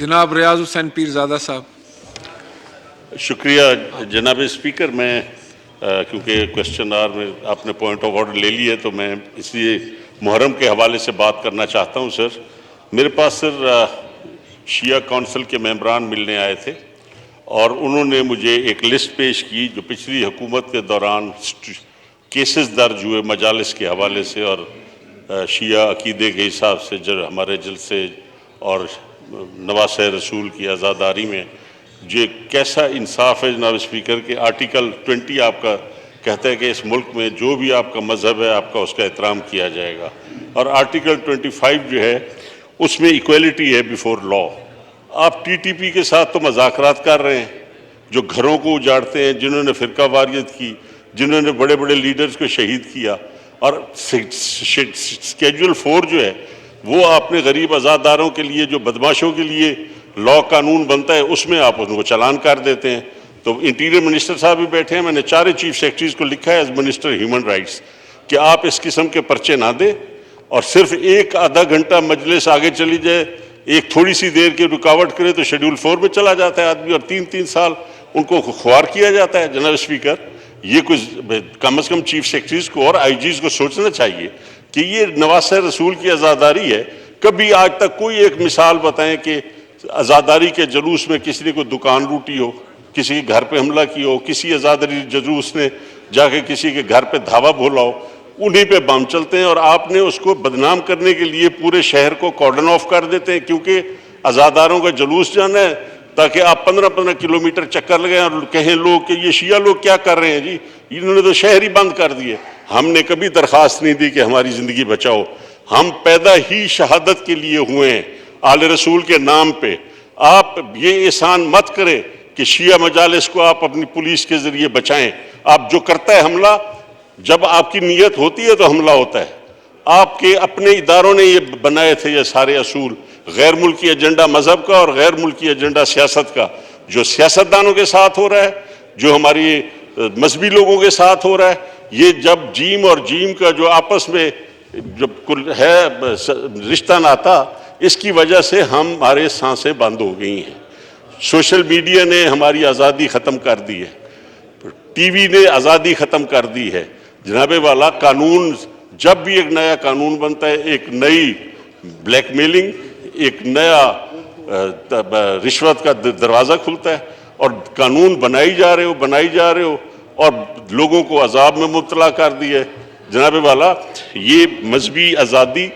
جناب ریاض حسین پیرزادہ صاحب۔ شکریہ جناب اسپیکر، میں کیونکہ کوشچن آور میں آپ نے پوائنٹ آف آرڈر لے لی ہے تو میں اس لیے محرم کے حوالے سے بات کرنا چاہتا ہوں۔ سر میرے پاس شیعہ کونسل کے ممبران ملنے آئے تھے اور انہوں نے مجھے ایک لسٹ پیش کی جو پچھلی حکومت کے دوران کیسز درج ہوئے مجالس کے حوالے سے اور شیعہ عقیدے کے حساب سے جو ہمارے جلسے اور نواسہ رسول کی عزاداری میں جو کیسا انصاف ہے جناب اسپیکر کے آرٹیکل 20 آپ کا کہتا ہے کہ اس ملک میں جو بھی آپ کا مذہب ہے آپ کا اس کا احترام کیا جائے گا، اور آرٹیکل 25 جو ہے اس میں ایکویلٹی ہے بیفور لا۔ آپ ٹی ٹی پی کے ساتھ تو مذاکرات کر رہے ہیں، جو گھروں کو اجاڑتے ہیں، جنہوں نے فرقہ واریت کی، جنہوں نے بڑے بڑے لیڈرز کو شہید کیا، اور اسکیجول 4 جو ہے وہ آپ نے غریب عزاداروں کے لیے جو بدماشوں کے لیے لا قانون بنتا ہے اس میں آپ ان کو چلان کر دیتے ہیں۔ تو انٹیریئر منسٹر صاحب بھی بیٹھے ہیں، میں نے چارے چیف سیکرٹریز کو لکھا ہے ایز منسٹر ہیومن رائٹس کہ آپ اس قسم کے پرچے نہ دیں، اور صرف ایک آدھا گھنٹہ مجلس آگے چلی جائے، ایک تھوڑی سی دیر کی رکاوٹ کرے تو شیڈول 4 میں چلا جاتا ہے آدمی، اور 3 سال ان کو خوار کیا جاتا ہے۔ جناب اسپیکر، یہ کچھ کم از کم چیف سیکرٹریز کو اور آئی جیز کو سوچنا چاہیے کہ یہ نواسہ رسول کی عزاداری ہے۔ کبھی آج تک کوئی ایک مثال بتائیں کہ عزاداری کے جلوس میں کسی نے کوئی دکان لوٹی ہو، کسی کے گھر پہ حملہ کیا ہو، کسی عزاداری جلوس نے جا کے کسی کے گھر پہ دھاوا بولا ہو، انہیں پہ بم چلتے ہیں، اور آپ نے اس کو بدنام کرنے کے لیے پورے شہر کو کارڈن آف کر دیتے ہیں کیونکہ عزاداروں کا جلوس جانا ہے، تاکہ آپ 15 کلومیٹر چکر لگائیں اور کہیں لوگ کہ یہ شیعہ لوگ کیا کر رہے ہیں جی، انہوں نے تو شہر ہی بند کر دیے۔ ہم نے کبھی درخواست نہیں دی کہ ہماری زندگی بچاؤ، ہم پیدا ہی شہادت کے لیے ہوئے ہیں آل رسول کے نام پہ۔ آپ یہ احسان مت کریں کہ شیعہ مجالس کو آپ اپنی پولیس کے ذریعے بچائیں۔ آپ جو کرتا ہے حملہ، جب آپ کی نیت ہوتی ہے تو حملہ ہوتا ہے۔ آپ کے اپنے اداروں نے یہ بنائے تھے یہ سارے اصول، غیر ملکی ایجنڈا مذہب کا اور غیر ملکی ایجنڈا سیاست کا، جو سیاستدانوں کے ساتھ ہو رہا ہے، جو ہماری مذہبی لوگوں کے ساتھ ہو رہا ہے، یہ جب جیم اور جیم کا جو آپس میں جب ہے رشتہ ناتا، اس کی وجہ سے ہمارے سانسیں بند ہو گئی ہیں۔ سوشل میڈیا نے ہماری آزادی ختم کر دی ہے، ٹی وی نے آزادی ختم کر دی ہے۔ جناب والا، قانون جب بھی ایک نیا قانون بنتا ہے، ایک نئی بلیک میلنگ، ایک نیا رشوت کا دروازہ کھلتا ہے، اور قانون بنائی جا رہے ہو اور لوگوں کو عذاب میں مبتلا کر دیا ہے۔ جناب والا، یہ مذہبی آزادی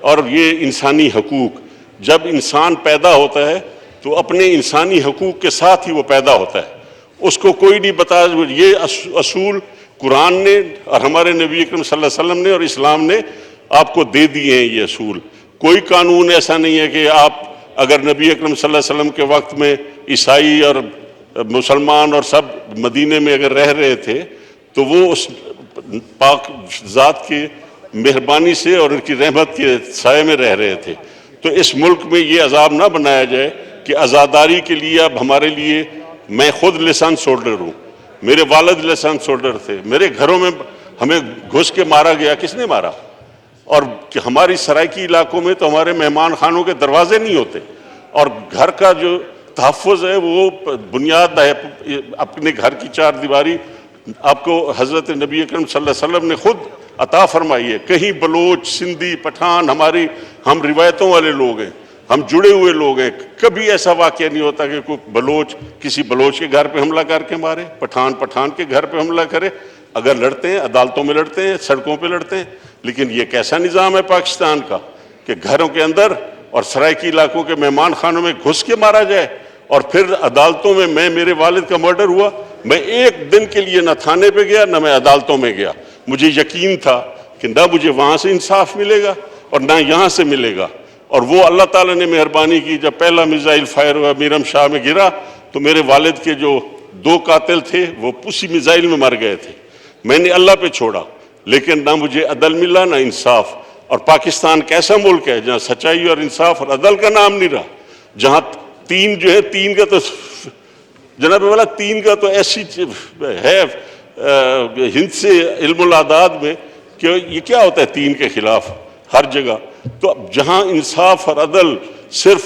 اور یہ انسانی حقوق، جب انسان پیدا ہوتا ہے تو اپنے انسانی حقوق کے ساتھ ہی وہ پیدا ہوتا ہے، اس کو کوئی نہیں بتا۔ یہ اصول قرآن نے اور ہمارے نبی اکرم صلی اللہ علیہ وسلم نے اور اسلام نے آپ کو دے دیے ہیں۔ یہ اصول، کوئی قانون ایسا نہیں ہے کہ آپ اگر نبی اکرم صلی اللہ علیہ وسلم کے وقت میں عیسائی اور مسلمان اور سب مدینے میں اگر رہ رہے تھے تو وہ اس پاک ذات کی مہربانی سے اور ان کی رحمت کے سائے میں رہ رہے تھے۔ تو اس ملک میں یہ عذاب نہ بنایا جائے کہ عزاداری کے لیے اب ہمارے لیے، میں خود لائسنس ہولڈر ہوں، میرے والد لائسنس ہولڈر تھے، میرے گھروں میں ہمیں گھس کے مارا گیا، کس نے مارا؟ اور ہماری سرائکی علاقوں میں تو ہمارے مہمان خانوں کے دروازے نہیں ہوتے، اور گھر کا جو تحفظ ہے وہ بنیاد ہے اپنے گھر کی 4 دیواری آپ کو حضرت نبی اکرم صلی اللہ علیہ وسلم نے خود عطا فرمائی ہے۔ کہیں بلوچ، سندھی، پٹھان، ہم روایتوں والے لوگ ہیں، ہم جڑے ہوئے لوگ ہیں، کبھی ایسا واقعہ نہیں ہوتا کہ کوئی بلوچ کسی بلوچ کے گھر پہ حملہ کر کے مارے، پٹھان کے گھر پہ حملہ کرے۔ اگر لڑتے ہیں عدالتوں میں لڑتے ہیں، سڑکوں پہ لڑتے ہیں، لیکن یہ کیسا نظام ہے پاکستان کا کہ گھروں کے اندر اور سرائکی علاقوں کے مہمان خانوں میں گھس کے مارا جائے، اور پھر عدالتوں میں میرے والد کا مرڈر ہوا، میں ایک دن کے لیے نہ تھانے پہ گیا نہ میں عدالتوں میں گیا۔ مجھے یقین تھا کہ نہ مجھے وہاں سے انصاف ملے گا اور نہ یہاں سے ملے گا، اور وہ اللہ تعالیٰ نے مہربانی کی، جب پہلا میزائل فائر ہوا میرم شاہ میں گرا تو میرے والد کے جو 2 قاتل تھے وہ اسی میزائل میں مر گئے تھے۔ میں نے اللہ پہ چھوڑا، لیکن نہ مجھے عدل ملا نہ انصاف۔ اور پاکستان کیسا ملک ہے جہاں سچائی اور انصاف اور عدل کا نام نہیں رہا، جہاں 3 جو ہے 3 کا تو جناب والا 3 کا تو ایسی ہے ہند سے علم العداد میں کہ یہ کیا ہوتا ہے 3 کے خلاف ہر جگہ۔ تو جہاں انصاف اور عدل صرف